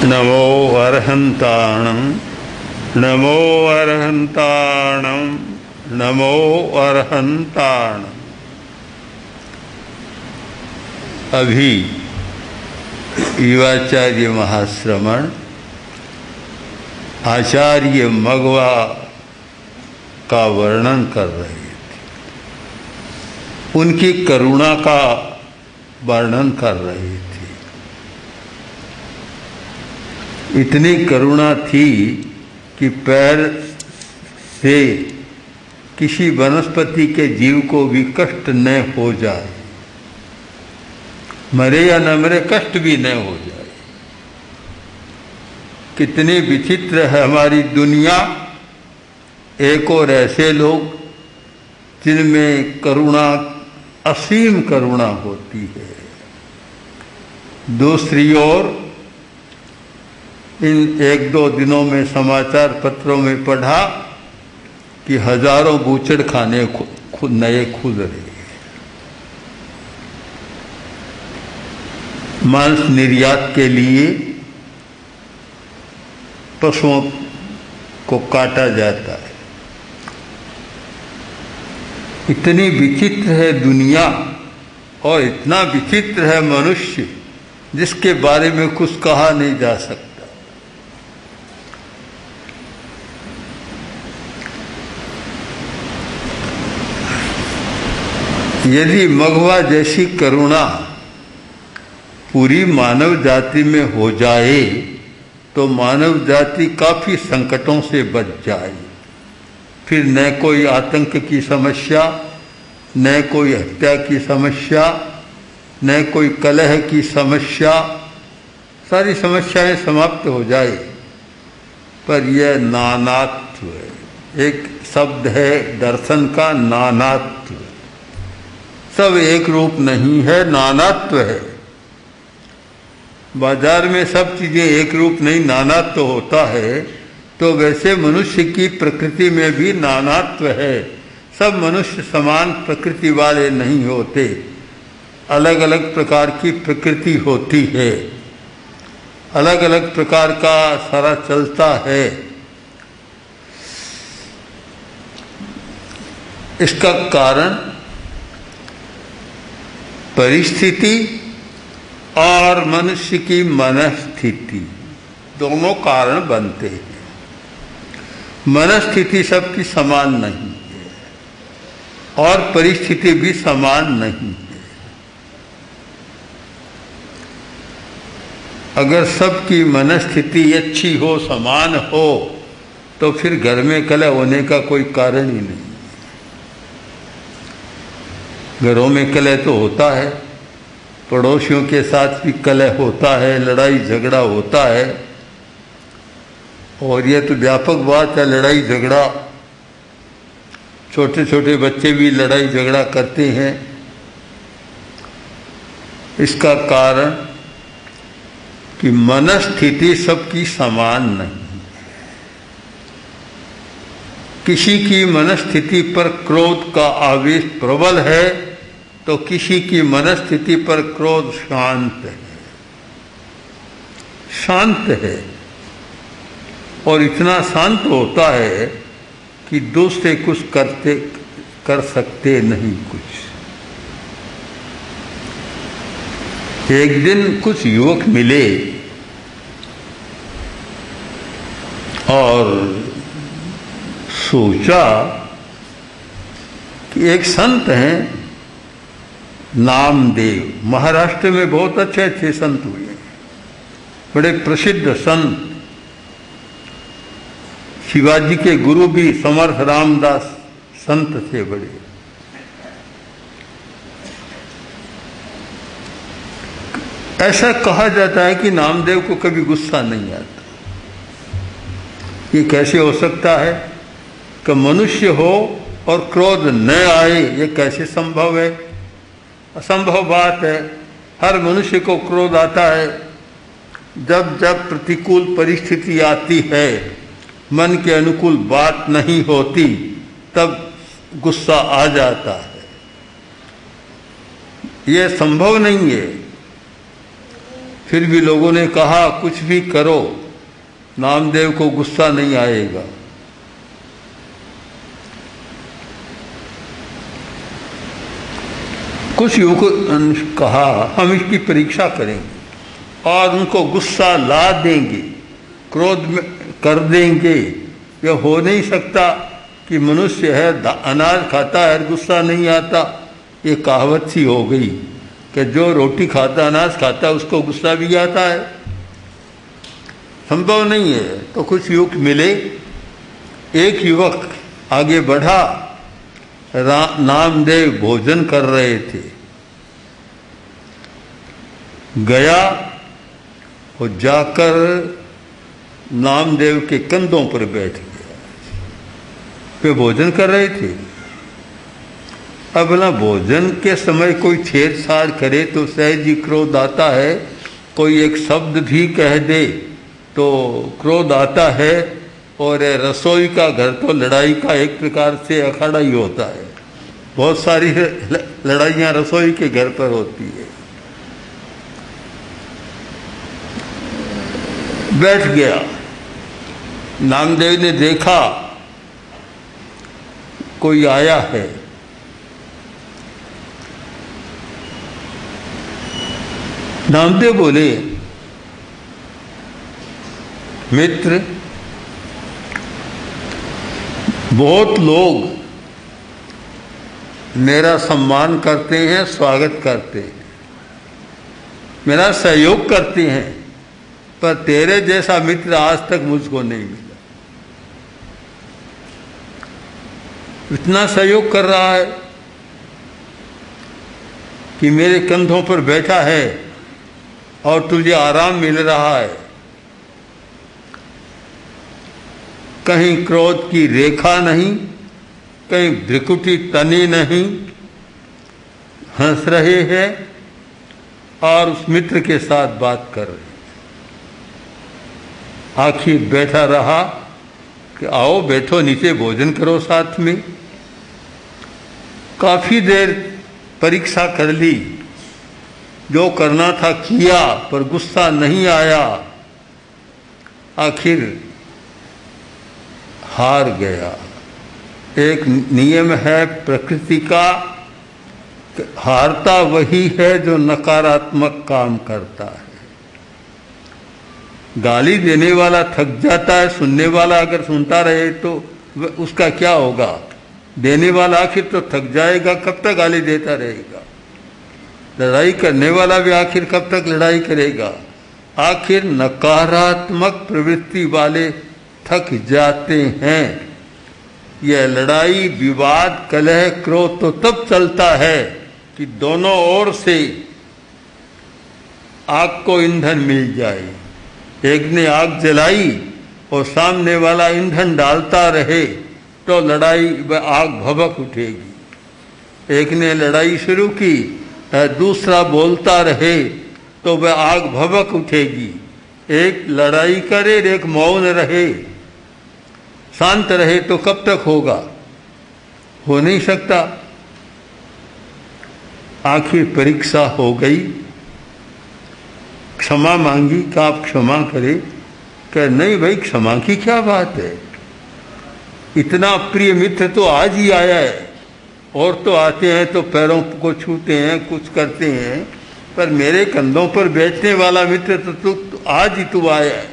नमो अर्हन्ताणं नमो अर्हन्ताणं नमो अर्हन्ताणं। अभी युवाचार्य महाश्रमण आचार्य मगवा का वर्णन कर रहे थे, उनकी करुणा का वर्णन कर रहे थे। इतनी करुणा थी कि पैर से किसी वनस्पति के जीव को भी कष्ट न हो जाए, मरे या न मरे कष्ट भी न हो जाए। कितनी विचित्र है हमारी दुनिया। एक और ऐसे लोग जिनमें करुणा, असीम करुणा होती है। दूसरी ओर इन एक दो दिनों में समाचार पत्रों में पढ़ा कि हजारों बूचड़ खाने नए खुल रहे हैं। मांस निर्यात के लिए पशुओं को काटा जाता है। इतनी विचित्र है दुनिया और इतना विचित्र है मनुष्य जिसके बारे में कुछ कहा नहीं जा सकता। यदि मघवा जैसी करुणा पूरी मानव जाति में हो जाए तो मानव जाति काफी संकटों से बच जाए। फिर न कोई आतंक की समस्या, न कोई हत्या की समस्या, न कोई कलह की समस्या, सारी समस्याएं समाप्त हो जाए। पर यह नानात्व है। एक शब्द है दर्शन का, नानात्व। सब एक रूप नहीं है, नानात्व है। बाजार में सब चीजें एक रूप नहीं, नानात्व होता है। तो वैसे मनुष्य की प्रकृति में भी नानात्व है। सब मनुष्य समान प्रकृति वाले नहीं होते, अलग अलग प्रकार की प्रकृति होती है, अलग अलग प्रकार का सारा चलता है। इसका कारण परिस्थिति और मनुष्य की मनस्थिति, दोनों कारण बनते हैं। मनस्थिति सबकी समान नहीं है और परिस्थिति भी समान नहीं है। अगर सबकी मनस्थिति अच्छी हो, समान हो, तो फिर घर में कलह होने का कोई कारण ही नहीं। घरों में कलह तो होता है, पड़ोसियों के साथ भी कलह होता है, लड़ाई झगड़ा होता है। और यह तो व्यापक बात है, लड़ाई झगड़ा। छोटे छोटे बच्चे भी लड़ाई झगड़ा करते हैं। इसका कारण कि मनस्थिति सबकी समान नहीं। किसी की मनस्थिति पर क्रोध का आवेश प्रबल है तो किसी की मनस्थिति पर क्रोध शांत है, शांत है। और इतना शांत होता है कि दूसरे कुछ कर सकते नहीं कुछ। एक दिन कुछ युवक मिले और सोचा कि एक संत हैं नामदेव, महाराष्ट्र में बहुत अच्छे अच्छे संत हुए, बड़े प्रसिद्ध संत। शिवाजी के गुरु भी समर्थ रामदास संत थे बड़े। ऐसा कहा जाता है कि नामदेव को कभी गुस्सा नहीं आता। ये कैसे हो सकता है कि मनुष्य हो और क्रोध न आए? ये कैसे संभव है? असंभव बात है। हर मनुष्य को क्रोध आता है। जब जब प्रतिकूल परिस्थिति आती है, मन के अनुकूल बात नहीं होती, तब गुस्सा आ जाता है। यह संभव नहीं है। फिर भी लोगों ने कहा कुछ भी करो, नामदेव को गुस्सा नहीं आएगा। कुछ युवकों ने कहा हम इसकी परीक्षा करेंगे और उनको गुस्सा ला देंगे, क्रोध में कर देंगे। यह हो नहीं सकता कि मनुष्य है अनाज खाता है गुस्सा नहीं आता। ये कहावत सी हो गई कि जो रोटी खाता अनाज खाता उसको गुस्सा भी आता है, संभव नहीं है। तो कुछ युवक मिले, एक युवक आगे बढ़ा, नामदेव भोजन कर रहे थे, गया और जाकर नामदेव के कंधों पर बैठ गया। वे भोजन कर रहे थे। अब ना भोजन के समय कोई छेड़छाड़ करे तो सहज ही क्रोध आता है, कोई एक शब्द भी कह दे तो क्रोध आता है। और रसोई का घर तो लड़ाई का एक प्रकार से अखाड़ा ही होता है। बहुत सारी लड़ाइयाँ रसोई के घर पर होती है। बैठ गया। नामदेव ने देखा कोई आया है। नामदेव बोले, मित्र, बहुत लोग मेरा सम्मान करते हैं, स्वागत करते हैं, मेरा सहयोग करते हैं, पर तेरे जैसा मित्र आज तक मुझको नहीं मिला। इतना सहयोग कर रहा है कि मेरे कंधों पर बैठा है और तुझे आराम मिल रहा है। कहीं क्रोध की रेखा नहीं, कहीं भ्रिकुटी तनी नहीं, हंस रहे हैं और उस मित्र के साथ बात कर रहे हैं। आखिर बैठा रहा कि आओ बैठो नीचे भोजन करो साथ में। काफी देर परीक्षा कर ली, जो करना था किया, पर गुस्सा नहीं आया। आखिर हार गया। एक नियम है प्रकृति का, हारता वही है जो नकारात्मक काम करता है। गाली देने वाला थक जाता है, सुनने वाला अगर सुनता रहे तो उसका क्या होगा? देने वाला आखिर तो थक जाएगा, कब तक गाली देता रहेगा? लड़ाई करने वाला भी आखिर कब तक लड़ाई करेगा? आखिर नकारात्मक प्रवृत्ति वाले थक जाते हैं। यह लड़ाई, विवाद, कलह, क्रोध तो तब चलता है कि दोनों ओर से आग को ईंधन मिल जाए। एक ने आग जलाई और सामने वाला ईंधन डालता रहे तो लड़ाई आग भभक उठेगी। एक ने लड़ाई शुरू की, दूसरा बोलता रहे तो वह आग भभक उठेगी। एक लड़ाई करे, एक मौन रहे, शांत रहे तो कब तक होगा? हो नहीं सकता। आखिर परीक्षा हो गई, क्षमा मांगी कि आप क्षमा करें। कह नहीं भाई, क्षमा की क्या बात है, इतना प्रिय मित्र तो आज ही आया है। और तो आते हैं तो पैरों को छूते हैं, कुछ करते हैं, पर मेरे कंधों पर बैठने वाला मित्र तो आज ही तू आया है।